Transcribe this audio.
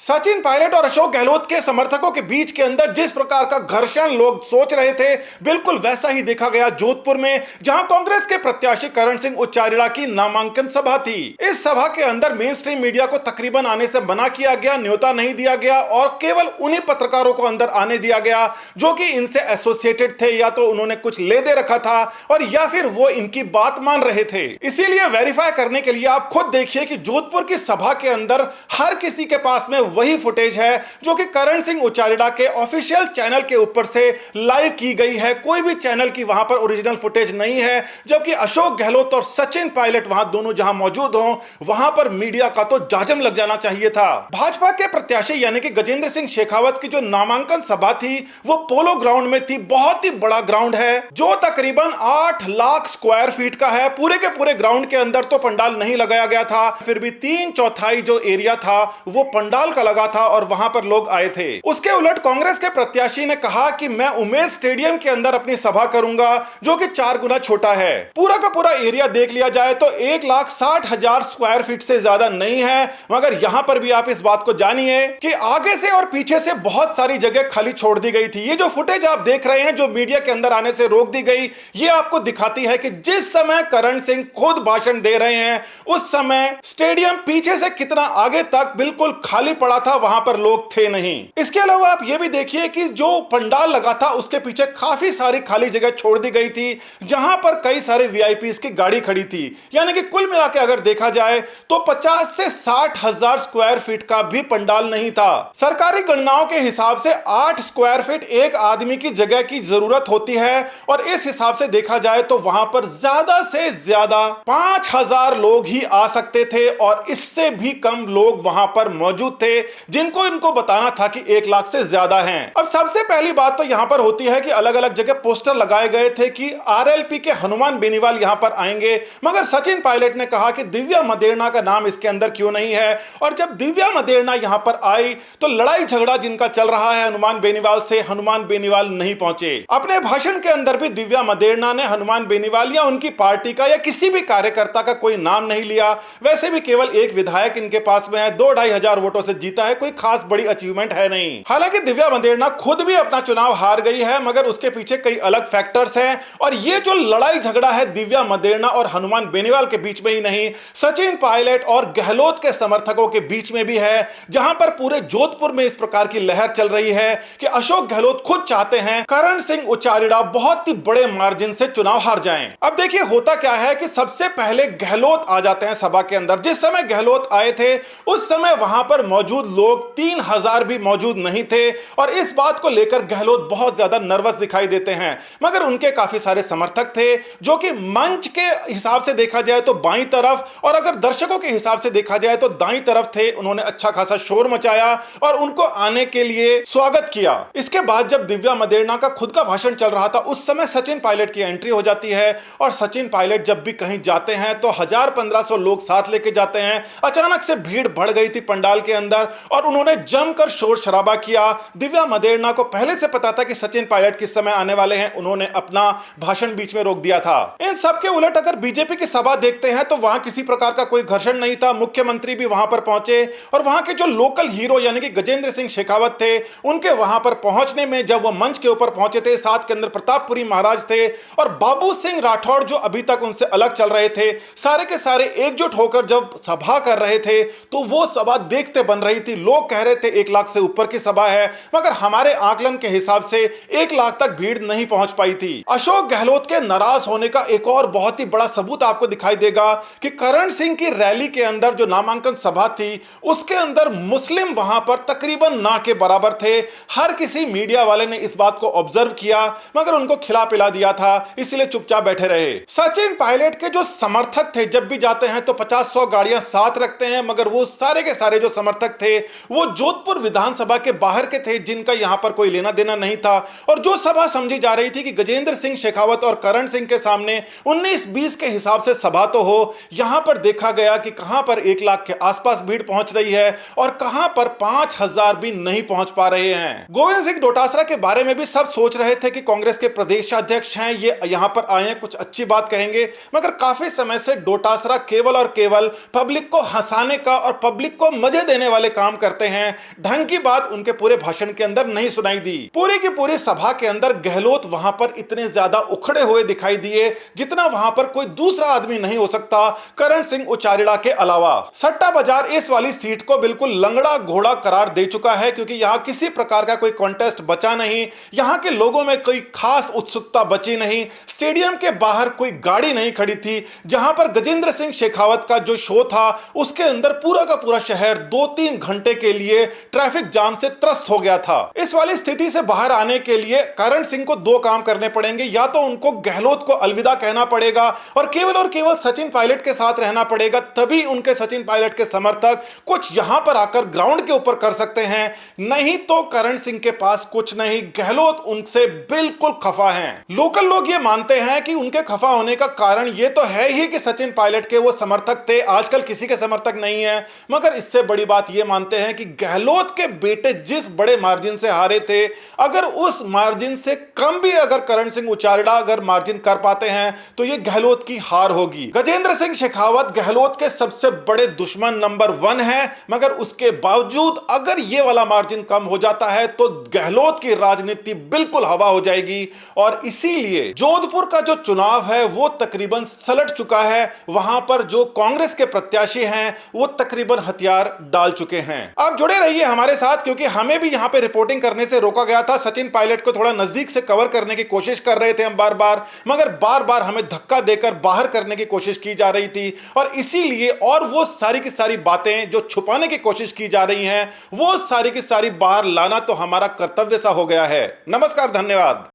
सचिन पायलट और अशोक गहलोत के समर्थकों के बीच के अंदर जिस प्रकार का घर्षण लोग सोच रहे थे, बिल्कुल वैसा ही देखा गया जोधपुर में, जहां कांग्रेस के प्रत्याशी करण सिंह उच्चारिडा की नामांकन सभा थी। इस सभा के अंदर मेन स्ट्रीम मीडिया को तकरीबन आने से मना किया गया, न्योता नहीं दिया गया और केवल उन्हीं पत्रकारों को अंदर आने दिया गया जो कि इनसे एसोसिएटेड थे, या तो उन्होंने कुछ ले दे रखा था और या फिर वो इनकी बात मान रहे थे। इसीलिए वेरीफाई करने के लिए आप खुद देखिए कि जोधपुर की सभा के अंदर हर किसी के पास में वही फुटेज है जो कि करण सिंह उच्चारिडा के ऑफिशियल चैनल के ऊपर से लाइव की गई है। कोई भी चैनल की वहां पर ओरिजिनल फुटेज नहीं है, जबकि अशोक गहलोत और सचिन पायलट वहां दोनों जहां मौजूद हों, वहां पर मीडिया का तो जाजम लग जाना चाहिए था। भाजपा के प्रत्याशी यानी कि गजेंद्र सिंह शेखावत की जो नामांकन सभा थी वो पोलो ग्राउंड में थी। बहुत ही बड़ा ग्राउंड है जो तकरीबन 8 लाख स्क्वायर फीट का है। पूरे के पूरे ग्राउंड के अंदर तो पंडाल नहीं लगाया गया था, फिर भी 3/4 जो एरिया था वो पंडाल का लगा था और वहां पर लोग आए थे। उसके उलट कांग्रेस के प्रत्याशी ने कहा कि मैं उमेद स्टेडियम के अंदर अपनी सभा करूंगा, जो कि 4 गुना छोटा है। पूरा का पूरा एरिया देख लिया जाए तो 1,60,000 स्क्वायर फीट से ज्यादा नहीं है, मगर यहां पर भी आप इस बात को जानिए कि आगे से और पीछे से बहुत सारी जगह खाली छोड़ दी गई थी। ये जो फुटेज आप देख रहे हैं जो मीडिया के अंदर आने से रोक दी गई, ये आपको दिखाती है कि जिस समय करण सिंह खुद भाषण दे रहे हैं उस समय स्टेडियम पीछे से कितना आगे तक बिल्कुल खाली पड़ा था, वहां पर लोग थे नहीं। इसके अलावा आप ये भी देखिए कि जो पंडाल लगा था उसके पीछे काफी सारी खाली जगह छोड़ दी गई थी, जहां पर कई सारे वीआईपीज की गाड़ी खड़ी थी। यानी कि कुल मिला के अगर देखा जाए तो 50 से 60 हजार स्क्वायर फीट का भी पंडाल नहीं था। सरकारी गणनाओं के हिसाब से 8 स्क्वायर फीट एक आदमी की जगह की जरूरत होती है, और इस हिसाब से देखा जाए तो वहां पर ज्यादा से ज्यादा 5,000 लोग ही आ सकते थे, और इससे भी कम लोग वहां पर मौजूद थे जिनको इनको बताना था कि 1 लाख से ज्यादा हैं। अब सबसे पहली बात तो यहां पर होती है कि अलग अलग जगह पोस्टर लगाए गए थे कि आरएलपी के हनुमान बेनीवाल यहां पर आएंगे, मगर सचिन पायलट ने कहा कि दिव्या मदेरणा का नाम इसके अंदर क्यों नहीं है। और जब दिव्या मदेरणा यहां पर आई तो लड़ाई झगड़ा जिनका चल रहा है हनुमान बेनीवाल से, हनुमान बेनीवाल नहीं पहुंचे। अपने भाषण के अंदर भी दिव्या मदेरणा ने हनुमान बेनीवाल या उनकी पार्टी का या किसी भी कार्यकर्ता का कोई नाम नहीं लिया। वैसे भी केवल एक विधायक इनके पास में है, 2-2.5 हजार वोटों से जीता है, कोई खास बड़ी अचीवमेंट है नहीं। हालांकि दिव्या मदेरणा खुद भी अपना चुनाव हार गई है, मगर उसके पीछे कई अलग फैक्टर्स हैं। और ये जो लड़ाई झगड़ा है दिव्या मदेरणा और हनुमान बेनीवाल के बीच में ही नहीं, सचिन पायलट और गहलोत के समर्थकों के बीच में भी है, जहां पर पूरे जोधपुर में इस प्रकार की लहर चल रही है कि अशोक गहलोत खुद चाहते हैं करण सिंह उच्चारिडा बहुत ही बड़े मार्जिन से चुनाव हार जाएं। अब देखिए होता क्या है कि सबसे पहले गहलोत आ जाते हैं सभा के अंदर। जिस समय गहलोत आए थे उस समय वहां पर मौजूद लोग 3,000 भी मौजूद नहीं थे, और इस बात को लेकर गहलोत बहुत ज्यादा नर्वस दिखाई देते हैं। मगर उनके काफी सारे समर्थक थे जो कि मंच के हिसाब से देखा जाए तो बाईं तरफ, और अगर दर्शकों के हिसाब से देखा जाए तो दाईं तरफ थे। उन्होंने अच्छा खासा शोर मचाया और उनको आने के लिए स्वागत किया। इसके बाद जब दिव्या मदेरणा का खुद का भाषण चल रहा था उस समय सचिन पायलट की एंट्री हो जाती है, और सचिन पायलट जब भी कहीं जाते हैं तो 1000-1500 लोग साथ लेके जाते हैं। अचानक से भीड़ बढ़ गई थी पंडाल के अंदर और उन्होंने जमकर शोर शराबा किया। दिव्या मदेरणा को पहले से पता था कि सचिन पायलट किस समय आने वाले हैं, उन्होंने अपना भाषण बीच में रोक दिया था। इन सब के उलट अगर बीजेपी की सभा देखते हैं तो वहां किसी प्रकार का कोई घर्षण नहीं था। मुख्यमंत्री भी वहां पर पहुंचे, और वहां के जो लोकल हीरो यानी कि गजेंद्र सिंह शेखावत थे, उनके वहां पर पहुंचने में जब वो मंच के ऊपर पहुंचे थे, साथ के अंदर प्रतापपुरी महाराज थे और बाबू सिंह राठौड़ जो अभी तक उनसे अलग चल रहे थे, सारे के सारे एकजुट होकर जब सभा कर रहे थे तो वो सभा देखते बन रही थी। लोग कह रहे थे 1 लाख से ऊपर की सभा है, मगर हमारे आकलन के हिसाब से 1 लाख तक भीड़ नहीं पहुंच पाई थी। अशोक गहलोत के नाराज होने का एक और बहुत ही बड़ा सबूत आपको दिखाई देगा कि करण सिंह की रैली के अंदर जो नामांकन सभा थी उसके अंदर मुस्लिम वहां पर तकरीबन ना के बराबर थे। हर किसी मीडिया वाले ने इस बात को ऑब्जर्व किया, मगर उनको खिला पिला दिया था, इसलिए चुपचाप बैठे रहे। सचिन पायलट के जो समर्थक थे जब भी जाते हैं तो 50-100 गाड़ियां साथ रखते हैं, मगर वो सारे के सारे जो समर्थक थे वो जोधपुर विधानसभा के बाहर के थे, जिनका यहां पर कोई लेना देना नहीं था। और जो सभा समझी जा रही थी कि गजेंद्र सिंह शेखावत और करण सिंह के सामने 19-20 के हिसाब से सभा तो हो, यहां पर देखा गया कि कहां पर 1 लाख के आसपास भीड़ पहुंच रही है और कहां पर 5,000 भी नहीं पहुंच पा रहे हैं। गोविंद सिंह डोटासरा के बारे में भी सब सोच रहे थे कि कांग्रेस के प्रदेशाध्यक्ष हैं, ये यहां पर आए हैं, कुछ अच्छी बात कहेंगे, मगर काफी समय से डोटासरा केवल और केवल पब्लिक को हंसाने का और पब्लिक को मजे देने वाले काम करते हैं, ढंग की बात उनके पूरे भाषण के अंदर नहीं सुनाई दी। पूरी की पूरी सभा के अंदर गहलोत वहां पर इतने ज्यादा उखड़े हुए दिखाई दिए जितना वहां पर कोई दूसरा आदमी नहीं हो सकता करण सिंह उचारिड़ा के अलावा। सट्टा बाजार इस वाली सीट को बिल्कुल लंगड़ा घोड़ा करार दे चुका है, क्योंकि यहां किसी प्रकार का कोई कॉन्टेस्ट बचा नहीं, यहां के लोगों में कोई खास उत्सुकता बची नहीं। स्टेडियम के बाहर कोई गाड़ी नहीं खड़ी थी। जहां पर गजेंद्र सिंह शेखावत का जो शो था उसके अंदर पूरा का पूरा शहर 2-3 घंटे के लिए ट्रैफिक जाम से त्रस्त हो गया था। इस वाली स्थिति से बाहर आने के लिए करण सिंह को दो काम करने पड़ेंगे, या तो उनको गहलोत को अलविदा कहना पड़ेगा और केवल सचिन पायलट के साथ रहना पड़ेगा, तभी उनके सचिन पायलट के समर्थक कुछ यहां पर आकर ग्राउंड के ऊपर कर सकते हैं। नहीं तो करण सिंह के पास कुछ नहीं, गहलोत उनसे बिल्कुल खफा हैं। लोकल लोग ये मानते हैं कि उनके खफा होने का कारण ये तो है ही कि सचिन पायलट के वो समर्थक थे, आजकल किसी के समर्थक नहीं है, मगर इससे बड़ी बात ये मानते हैं कि गहलोत के बेटे जिस बड़े मार्जिन से हारे थे, अगर उस मार्जिन से कम भी अगर करण सिंह उचारिड़ा अगर मार्जिन कर पाते हैं तो ये गहलोत की हार होगी। गजेंद्र सिंह शेखावत गहलोत के सबसे बड़े दुश्मन नंबर 1 है, मगर उसके बावजूद अगर ये वाला मार्जिन कम हो जाता है तो गहलोत की राजनीति बिल्कुल हवा हो जाएगी। और इसीलिए जोधपुर का जो चुनाव है वो तकरीबन सलट चुका है। वहां पर जो कांग्रेस के प्रत्याशी हैं वो तकरीबन हथियार डाल चुके हैं। आप जुड़े रहिए हमारे साथ, क्योंकि हमें भी यहां पे रिपोर्टिंग करने से रोका गया था। सचिन पायलट को थोड़ा नजदीक से कवर करने की कोशिश कर रहे थे हम बार बार, मगर बार बार हमें धक्का देकर बाहर करने की कोशिश की जा रही थी। और इसीलिए और वो सारी की सारी बातें जो छुपाने की कोशिश की जा रही हैं वो सारी की सारी बाहर लाना तो हमारा कर्तव्य सा हो गया है। नमस्कार, धन्यवाद।